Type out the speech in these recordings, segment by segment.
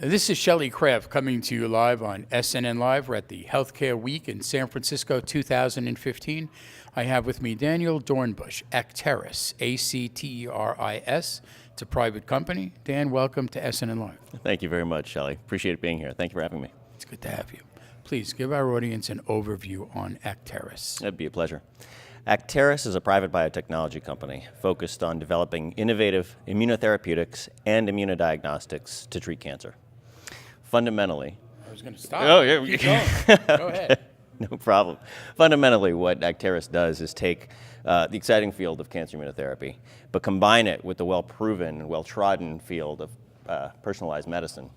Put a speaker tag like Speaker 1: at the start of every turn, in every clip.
Speaker 1: This is Shelley Kraft coming to you live on SNNLive. We're at the Healthcare Week in San Francisco 2015. I have with me Daniel Dornbusch, Acteris, A-C-T-E-R-I-S. It's a private company. Dan, welcome to SNNLive.
Speaker 2: Thank you very much, Shelley. Appreciate being here. Thank you for having me.
Speaker 1: It's good to have you. Please give our audience an overview on Acteris.
Speaker 2: That'd be a pleasure. Acteris is a private biotechnology company focused on developing innovative immunotherapeutics and immunodiagnostics to treat cancer. Fundamentally,
Speaker 1: I was going to stop.
Speaker 2: Oh, yeah.
Speaker 1: Keep going. Go ahead.
Speaker 2: No problem. Fundamentally, what Acteris does is take the exciting field of cancer immunotherapy, but combine it with the well-proven and well-trodden field of personalized medicine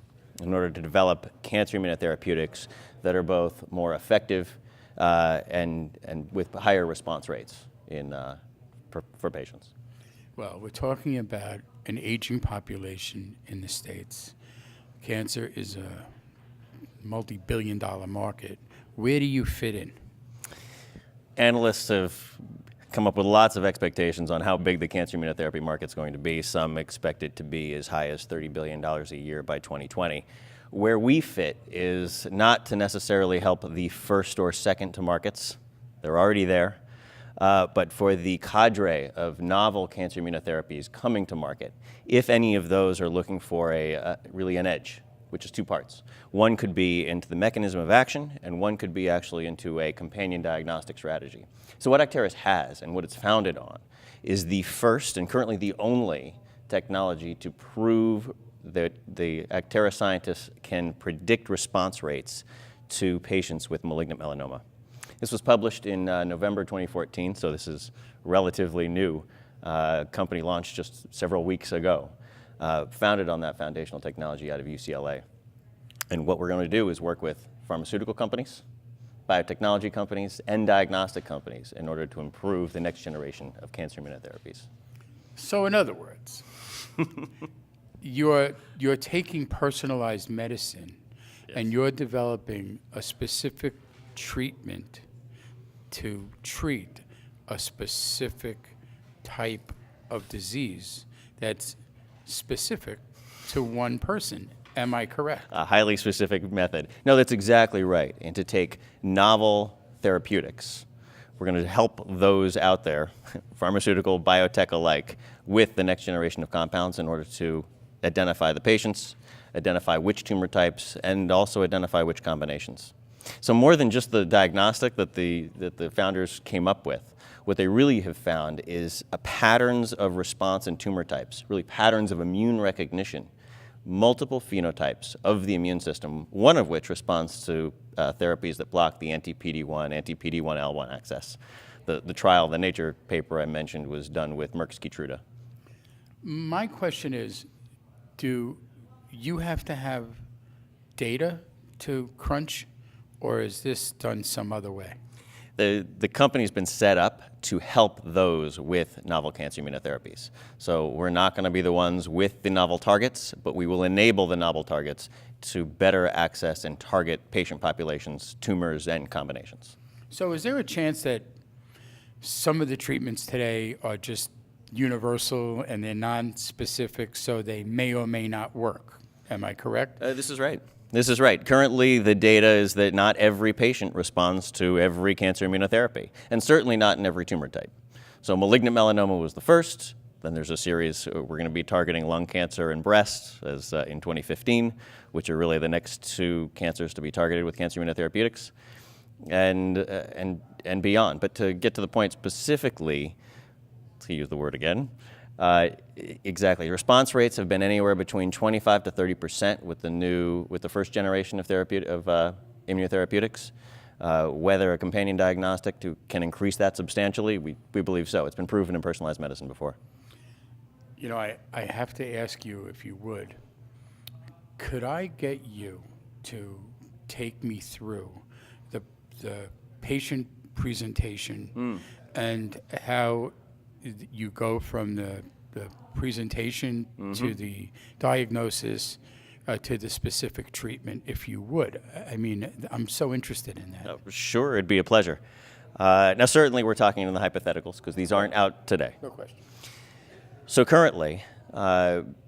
Speaker 2: in order to develop cancer immunotherapeutics that are both more effective and with higher response rates for patients.
Speaker 1: Well, we're talking about an aging population in the States. Cancer is a multi-billion-dollar market. Where do you fit in?
Speaker 2: Analysts have come up with lots of expectations on how big the cancer immunotherapy market's going to be. Some expect it to be as high as $30 billion a year by 2020. Where we fit is not to necessarily help the first or second to markets. They're already there. But for the cadre of novel cancer immunotherapies coming to market, if any of those are looking for really an edge, which is two parts. One could be into the mechanism of action, and one could be actually into a companion diagnostic strategy. So what Acteris has, and what it's founded on, is the first and currently the only technology to prove that the Acteris scientists can predict response rates to patients with malignant melanoma. This was published in November 2014, so this is relatively new. Company launched just several weeks ago, founded on that foundational technology out of UCLA. And what we're going to do is work with pharmaceutical companies, biotechnology companies, and diagnostic companies in order to improve the next generation of cancer immunotherapies.
Speaker 1: So in other words, you're taking personalized medicine, yes, and you're developing a specific treatment to treat a specific type of disease that's specific to one person. Am I correct?
Speaker 2: A highly specific method. No, that's exactly right. And to take novel therapeutics, we're going to help those out there, pharmaceutical, biotech alike, with the next generation of compounds in order to identify the patients, identify which tumor types, and also identify which combinations. So more than just the diagnostic that the founders came up with, what they really have found is patterns of response in tumor types, really patterns of immune recognition, multiple phenotypes of the immune system, one of which responds to therapies that block the anti-PD-1, anti-PD-1L1 axis. The trial, the Nature paper I mentioned, was done with Merck's Keytruda.
Speaker 1: My question is, do you have to have data to crunch, or is this done some other way?
Speaker 2: The company's been set up to help those with novel cancer immunotherapies. So we're not going to be the ones with the novel targets, but we will enable the novel targets to better access and target patient populations, tumors, and combinations.
Speaker 1: So is there a chance that some of the treatments today are just universal and they're non-specific, so they may or may not work? Am I correct?
Speaker 2: This is right. This is right. Currently, the data is that not every patient responds to every cancer immunotherapy, and certainly not in every tumor type. So malignant melanoma was the first. Then there's a series, we're going to be targeting lung cancer and breast as in 2015, which are really the next two cancers to be targeted with cancer immunotherapeutics, and beyond. But to get to the point specifically, to use the word again, exactly. Response rates have been anywhere between 25 to 30% with the first generation of immunotherapeutics. Whether a companion diagnostic can increase that substantially, we believe so. It's been proven in personalized medicine before.
Speaker 1: You know, I have to ask you, if you would, could I get you to take me through the patient presentation and how you go from the presentation to the diagnosis to the specific treatment, if you would? I mean, I'm so interested in that.
Speaker 2: Sure, it'd be a pleasure. Now, certainly we're talking in the hypotheticals because these aren't out today.
Speaker 1: No question.
Speaker 2: So currently,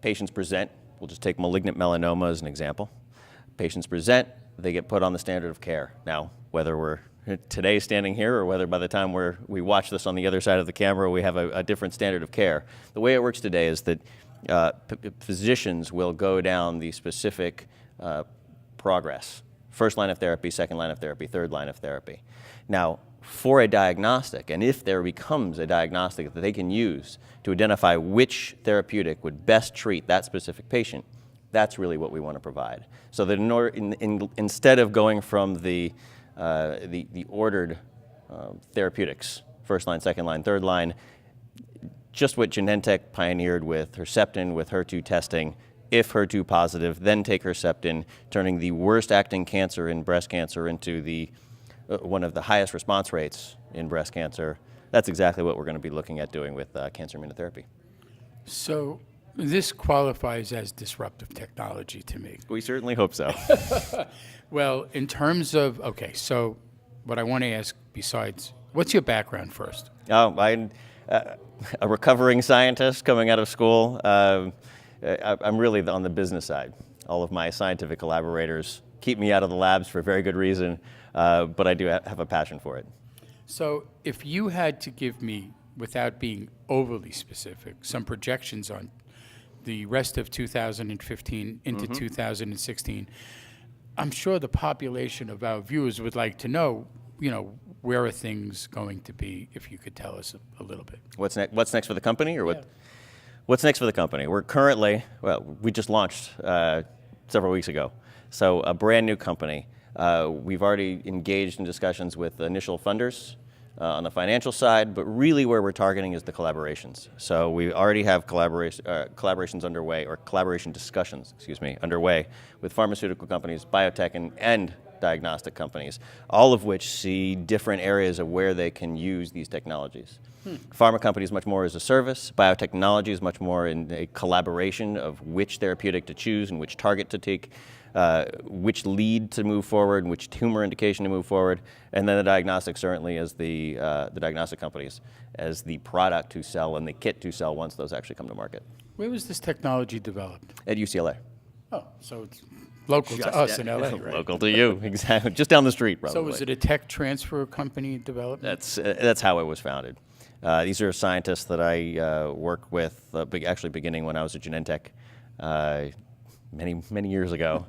Speaker 2: patients present We'll just take malignant melanoma as an example. Patients present, they get put on the standard of care. Now, whether we're today standing here or whether by the time we watch this on the other side of the camera, we have a different standard of care. The way it works today is that physicians will go down the specific progress. First line of therapy, second line of therapy, third line of therapy. Now, for a diagnostic, and if there becomes a diagnostic that they can use to identify which therapeutic would best treat that specific patient, that's really what we want to provide. So that instead of going from the ordered therapeutics, first line, second line, third line, just what Genentech pioneered with Herceptin, with HER2 testing, if HER2 positive, then take Herceptin, turning the worst acting cancer in breast cancer into the one of the highest response rates in breast cancer. That's exactly what we're going to be looking at doing with cancer immunotherapy.
Speaker 1: So this qualifies as disruptive technology to me.
Speaker 2: We certainly hope so.
Speaker 1: Well, in terms of, okay, so what I want to ask besides, what's your background first?
Speaker 2: Oh, I'm a recovering scientist coming out of school. I'm really on the business side. All of my scientific collaborators keep me out of the labs for a very good reason, but I do have a passion for it.
Speaker 1: So if you had to give me, without being overly specific, some projections on the rest of 2015 into 2016, I'm sure the population of our viewers would like to know, where are things going to be, if you could tell us a little bit.
Speaker 2: What's next for the company, or what?
Speaker 1: Yeah.
Speaker 2: What's next for the company? We're currently, we just launched several weeks ago, so a brand new company. We've already engaged in discussions with initial funders on the financial side, but really where we're targeting is the collaborations. So we already have collaborations underway, or collaboration discussions, underway with pharmaceutical companies, biotech, and diagnostic companies, all of which see different areas of where they can use these technologies. Pharma companies much more as a service, biotechnology is much more in a collaboration of which therapeutic to choose and which target to take, which lead to move forward, and which tumor indication to move forward, and then the diagnostics certainly as the diagnostic companies as the product to sell and the kit to sell once those actually come to market.
Speaker 1: Where was this technology developed?
Speaker 2: At UCLA.
Speaker 1: Oh, so it's local to us in LA, right?
Speaker 2: Local to you, exactly. Just down the street, probably.
Speaker 1: So was it a tech transfer company developed?
Speaker 2: That's how it was founded. These are scientists that I work with, actually beginning when I was at Genentech many years ago.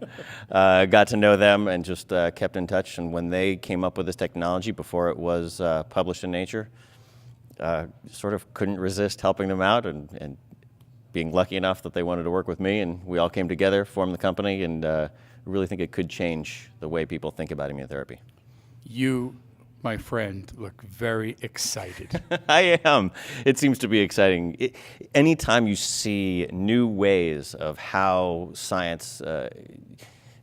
Speaker 2: Got to know them and just kept in touch. And when they came up with this technology before it was published in Nature, sort of couldn't resist helping them out and being lucky enough that they wanted to work with me. And we all came together, formed the company, and really think it could change the way people think about immunotherapy.
Speaker 1: You, my friend, look very excited.
Speaker 2: I am. It seems to be exciting. Anytime you see new ways of how science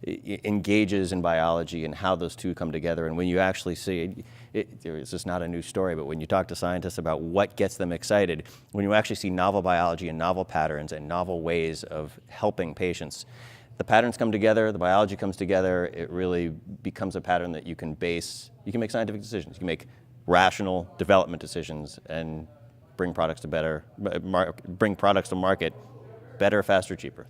Speaker 2: engages in biology and how those two come together, and when you actually see it's just not a new story, but when you talk to scientists about what gets them excited, when you actually see novel biology and novel patterns and novel ways of helping patients, the patterns come together, the biology comes together, it really becomes a pattern that you can make scientific decisions. You can make rational development decisions and bring products to market better, faster, cheaper.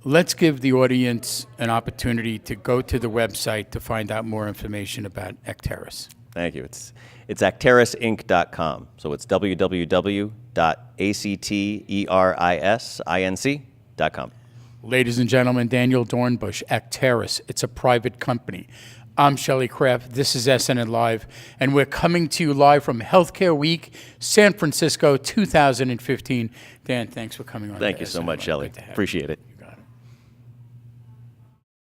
Speaker 1: Let's give the audience an opportunity to go to the website to find out more information about Acteris.
Speaker 2: Thank you. It's acterisinc.com. So it's www.acterisinc.com.
Speaker 1: Ladies and gentlemen, Daniel Dornbusch, Acteris. It's a private company. I'm Shelley Kraft. This is SNNLive, and we're coming to you live from Healthcare Week, San Francisco, 2015. Dan, thanks for coming on.
Speaker 2: Thank you so much, Shelley. Appreciate it.